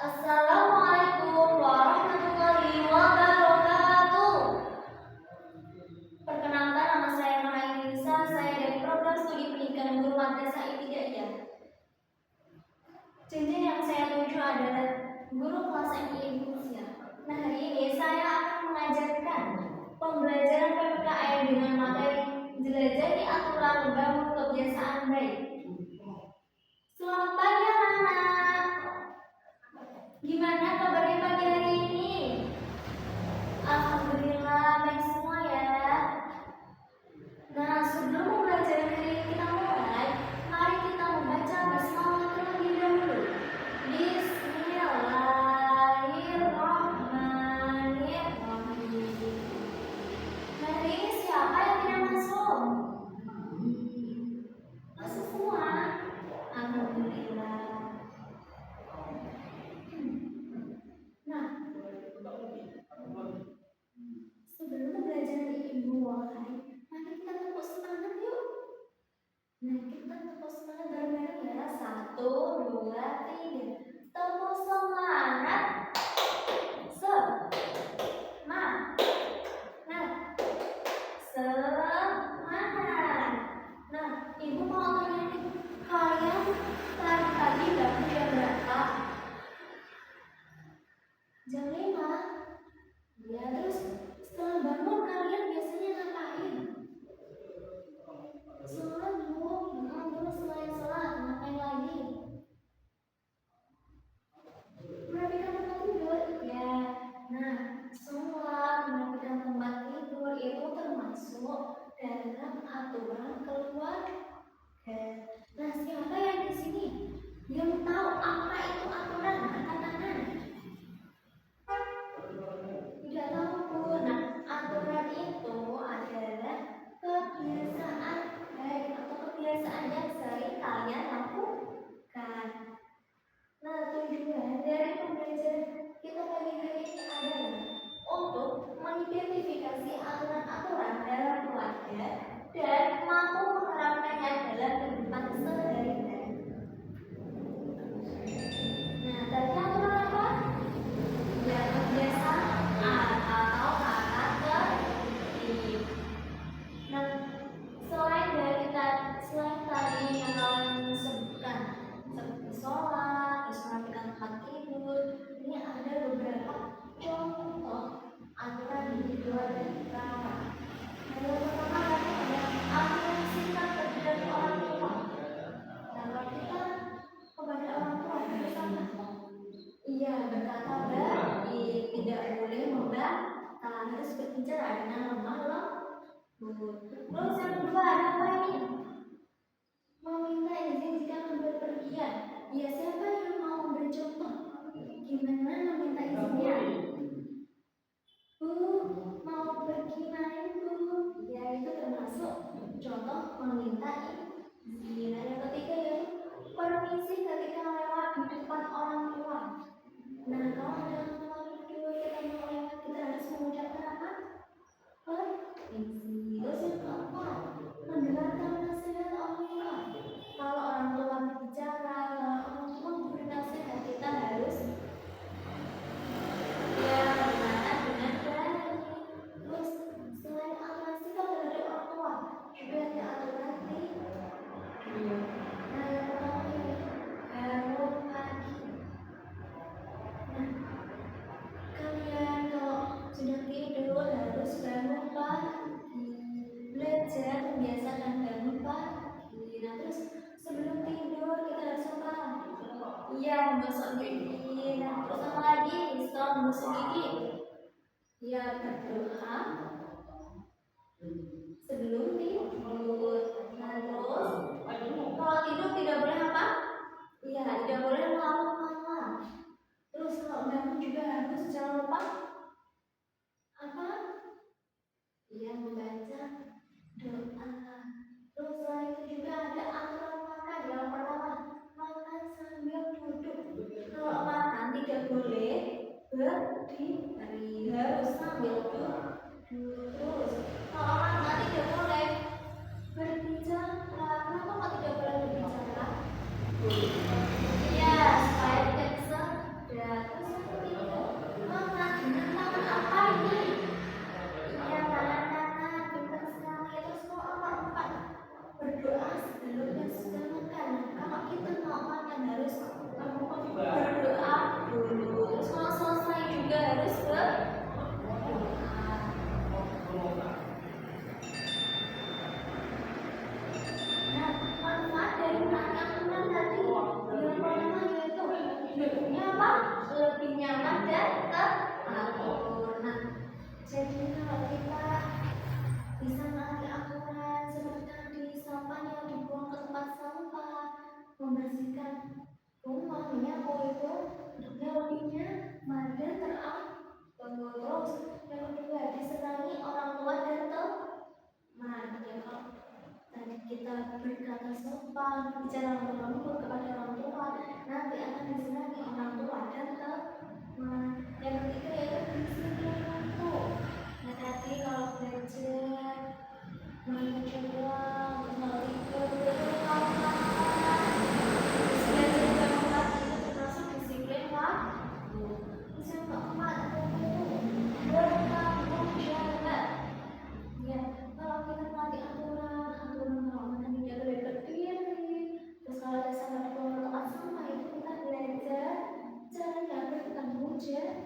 Assalamualaikum warahmatullahi wabarakatuh. Perkenalkan, nama saya Nisa. Saya dari program studi pendidikan guru madrasah ibtidaiyah. Jenjang yang saya tuju adalah guru kelas MI Indonesia. Nah, hari ini saya akan mengajarkan pembelajaran PPKN dengan materi jelajahi aturan membangun kebiasaan baik. Selamat pagi anak-anak. Gimana kabarnya pagi hari ini? Alhamdulillah baik semua ya. Nah, sebelum pembelajaran hari ini kita mulai, mari kita membaca basmalah terlebih dahulu. Bismillahirrahmanirrahim. Nah, hari ini siapa yang tidak masuk? Masuk semua? Alhamdulillah. Nah, sebelum pembelajaran ini dimulai, mari kita tepuk semangat yuk. Nah, kita tepuk semangat bareng-bareng ya. 1, 2, 3. Tepuk semangat. Semangat. Semangat. Nah, Ibu mau tanya nih, kalian tadi bangun jam berapa? Jam 5. Ya, terus setelah bangun kalian biasanya ngapain? Sholat dulu. Terus selain sholat ngapain lagi? Merapikan tempat tidur. Ya. Nah, sholat, merapikan tempat tidur itu termasuk dalam aturan keluarga. Nah, siapa yang di sini yang tahu apa itu aturan? Angkat tangan. Tidak tahu Bu. Nah, aturan itu adalah kebiasaan baik atau kebiasaan yang sering kalian lakukan. Nah, tujuan dari pembelajaran kita pagi hari ini adalah untuk mengidentifikasi aturan-aturan dalam keluarga dan mampu menerapkannya dalam kehidupan sehari-hari. Nah, tadi aturan apa? Ya, kebiasaan atau karakter. Nah, selain tadi yang kalian sebutkan seperti sholat, terus merapikan tempat tidur, ini ada beberapa contoh aturan di keluarga kita. Nah, yang pertama tadi ada aturan sikap dari orang tua. Nah, kalau kita kepada orang tua harus apa? Iya, berkata baik, tidak boleh membantah, harus berbicara dengan lemah lembut. Terus yang kedua ada apa ini? Meminta izin jika berpergian. Ya, siapa yang mau memberi contoh? Gimana meminta izinnya? Bu, mau pergi main Bu? Ya, itu termasuk contoh meminta izin. Nah, yang ketiga ya, permisi ketika lewat di depan orang tua. Nah, kalau ada orang tua kita mau lewat, kita harus mengucapkan apa? Permisi. Terus yang keempat, mendengarkan nasihat orang tua. Kalau orang tua berbicara, kalau orang tua memberi nasihat, kita harus dengarkan dengan baik. Terus selain aturan sikap dari orang tua, juga ada aturan tidur. Nah, yang pertama ini bangun pagi. Nah, kalian kalau sudah tidur harus bangun pagi. Belajar membiasakan bangun pagi. Nah, terus sebelum tidur kita harus apa? Iya, menggosok gigi. Nah, terus apa lagi? Setelah menggosok gigi, ya berdoa sebelum tidur. Nah, terus kalau tidur tidak boleh apa? Iya, tidak boleh larut malam. Terus kalau bangun juga harus jangan lupa apa? Iya, membaca doa. Terus selain itu juga ada aturan makan. Yang pertama, makan sambil duduk. Kalau makan tidak boleh berdiri, harus sambil duduk. Terus kalau makan tidak boleh berbicara. Kenapa kok tidak boleh berbicara? Ya, supaya tidak kesedar. lebih nyaman dan teratur. Nah, jadi kalau kita bisa menaati aturan seperti tadi, sampahnya dibuang ke tempat sampah, membersihkan rumah, menyapu itu lebih nyaman dan teratur. Terus yang kedua, disenangi orang tua dan teman. Ya, kalau tadi kita berkata sopan, bicara lembut kepada orang tua, nanti akan disenangi orang tua dan teman. Yang ketiga yaitu disiplin waktu. Nah, tadi kalau belajar mengajar uang, mengajar kawan-kawan, belajar banget itu termasuk disiplin waktu. Terus yang keempat itu bertanggung jawab. Ya, kalau kita menaati aturan kalau makan tidak boleh berdiri. Terus kalau ada salah buang tempat sampah itu kita belajar caranya bertanggung jawab.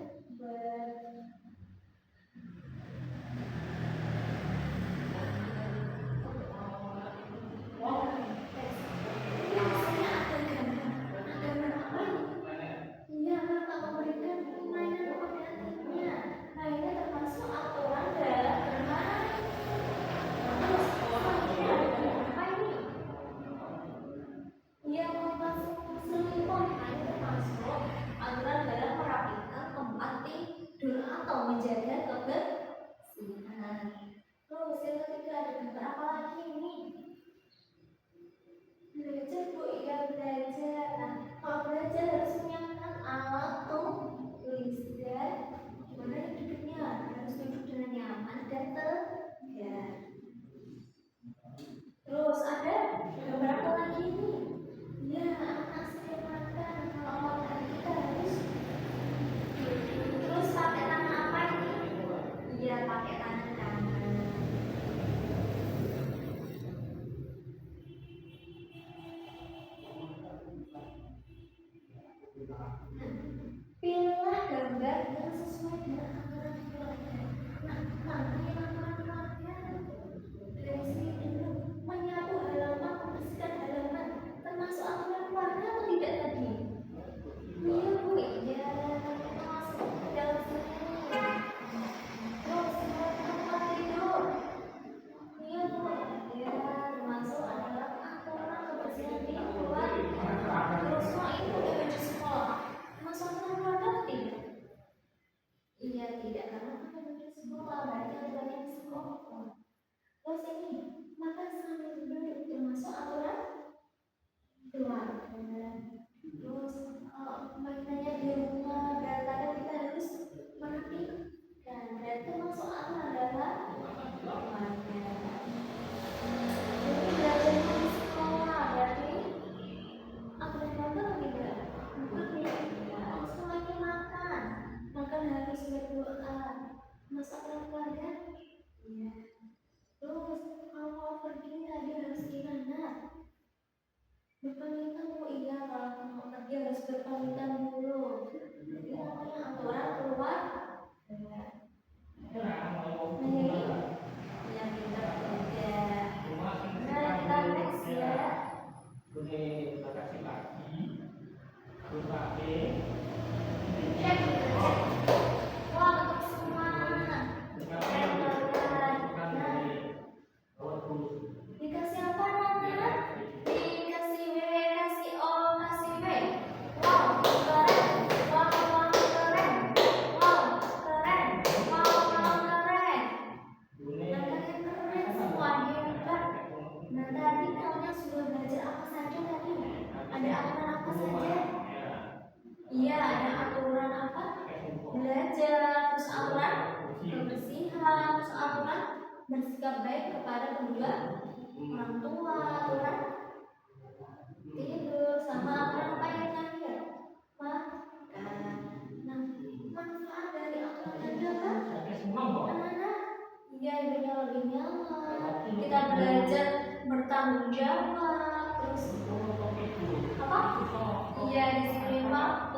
Menjaga kebersihan. Terus yang ketiga ada gambar apa lagi ini? Belajar Bu, iya belajar. Nah, kalau belajar harus menyiapkan alat tulis dan gimana hidupnya, harus duduk dengan nyaman dan tegak. Terus ada gambar apa lagi ini? Ya, anak setiap makan. Kalau makan kita harus terus pakai tangan apa ini? Iya, pakai tangan kanan. Pilihlah gambar yang sesuai dengan aturan keluarga. Nah, aturan keluarga dari sini dulu menyapu halaman, membersihkan halaman, termasuk aturan keluarga atau tidak tadi? Iya Bu, iya termasuk dalam sini. Terus tempat tidur. Iya Bu, iya termasuk adalah aturan kebersihan di keluarga. Terus semua itu baju sekolah. Masuk aturan keluarga atau tidak? Iya tidak, karena kan baju sekolah berarti aturannya di sekolah. Terus ini makan sambil duduk termasuk aturan keluarga. Terus mainannya di rumah kadang kita harus perhatikan, berarti masuk aturan adalah keluarga. Jadi belajar di sekolah berarti aturan keluarga atau tidak? Semuanya makan harus berdoa. Masuk aturan keluarga? Iya. Terus kalau mau pergi tadi harus gimana? Berpamitan Bu, iya kalau mau pergi harus berpamitan dulu. Ini namanya aturan keluar. Nah ini yang kita kerja. Nah kita next ya. Cek. Wah untuk semua. Dikasih apa namanya? Dikasih W, kasih O, kasih V. Wow, keren. Wow, wow, keren. Wow, keren. Wow, wow, keren. Nah, kalian keren semua, hebat. Nah, tadi kalian sudah belajar apa saja tadi? Ada aturan apa saja? Iya, ada aturan apa? Belajar, terus aturan kebersihan, terus aturan bersikap baik kepada kedua orang tua, aturan tidur, sama aturan apa yang terakhir? Makan. Nah, manfaat dari aturan tadi apa? Anak-anak, iya hidupnya lebih nyaman. Kita belajar bertanggung jawab, terus apa? Iya disiplin waktu.